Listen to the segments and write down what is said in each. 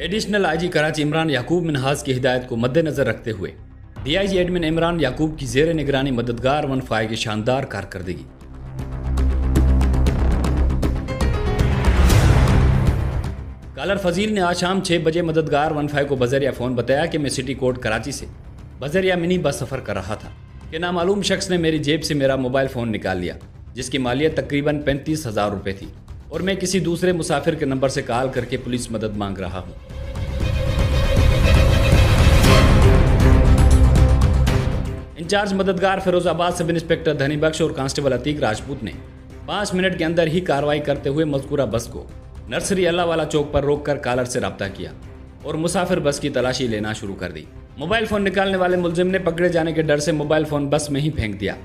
Additional IG Karachi Imran याकूब मिनहाज की हिदायत को मद्देनजर रखते हुए डीआईजी एडमिन इमरान याकूब की जेर निगरानी मददगार 15 की शानदार कारकर्दगी। कॉलर फजील ने आज शाम 6 बजे मददगार 15 को बजरिया फ़ोन बताया कि मैं सिटी कोर्ट कराची से बजरिया मिनी बस सफ़र कर रहा था कि नामालूम शख्स ने मेरी जेब से मेरा मोबाइल फ़ोन निकाल लिया, जिसकी मालियत तकरीबन 35,000 रुपये थी और मैं किसी दूसरे मुसाफिर के नंबर से कॉल करके पुलिस मदद मांग रहा हूँ। इंचार्ज मददगार फिरोजाबाद सब इंस्पेक्टर धनी बख्श और कांस्टेबल अतीक राजपूत ने 5 मिनट के अंदर ही कार्रवाई करते हुए मज़कूरा बस को नर्सरी अल्लाह वाला चौक पर रोककर कॉलर से रब्ता किया और मुसाफिर बस की तलाशी लेना शुरू कर दी। मोबाइल फ़ोन निकालने वाले मुलजिम ने पकड़े जाने के डर से मोबाइल फ़ोन बस में ही फेंक दिया,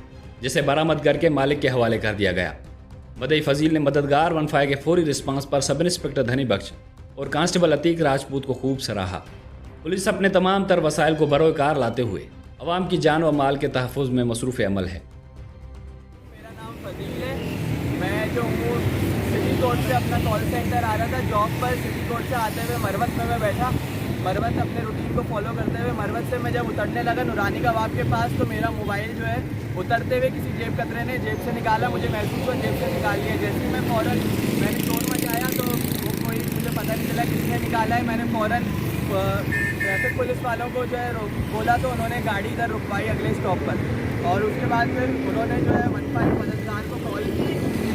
जिसे बरामद करके मालिक के हवाले कर दिया गया। मदई फजील ने मददगार 15 के फौरी रिस्पांस पर सब इंस्पेक्टर धनी बख्श और कांस्टेबल अतीक राजपूत को खूब सराहा। पुलिस अपने तमाम तर वसाइल को बरोकार लाते हुए अवाम की जान व माल के तहफ़्फ़ुज़ में मसरूफ़ अमल है। मेरा नाम फजील है। मैं जो हूँ सिटी कोर्ट से अपना कॉल सेंटर आ रहा था जॉब पर। सिटी कोर्ट से आते हुए मरवत में मैं बैठा। मरवत अपने रूटीन को फॉलो करते हुए मरवत से मैं जब उतरने लगा नूरानी का बाग के पास, तो मेरा मोबाइल जो है उतरते हुए किसी जेब कतरे ने जेब से निकाला। मुझे महसूस हुआ जेब से निकाल लिया। जैसे ही मैं फ़ौरन मैंने शोर मचाया तो वो कोई मुझे पता नहीं चला किसने निकाला है। मैंने फ़ौरन ट्रैफिक पुलिस वालों को जो है बोला, तो उन्होंने गाड़ी इधर रुकवाई अगले स्टॉप पर और उसके बाद फिर उन्होंने जो है 15 मददगार को कॉल की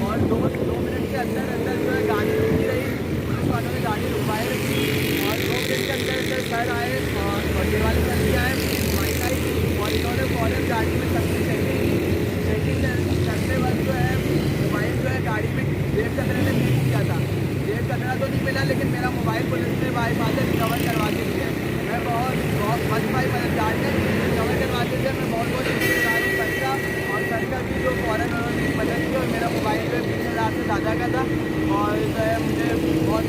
और दो मिनट के अंदर अंदर जो है गाड़ी रुकी रही। पुलिस वालों ने गाड़ी रुकवाई रखी और 2 मिनट के अंदर सर आए और दिवाली कर दिया है माइक आई और इन्होंने फ़ौरन गाड़ी में सबकी चेकिंग करते वक्त जो है मोबाइल जो है गाड़ी में जेब कतरे ने फेंक दिया था। जेब कतरा तो नहीं मिला, लेकिन मेरा मोबाइल पुलिस ने बाइफाजत रिकवर करवा के दिया। मैं बहुत भाई मददगार ने रिकवर करवा के दिया। मैं बहुत शुक्रगुजार हूँ सर का और सर का भी जो फ़ौरन उन्होंने मदद की और मेरा मोबाइल जो है 20,000 से ज़्यादा का था और जो है मुझे बहुत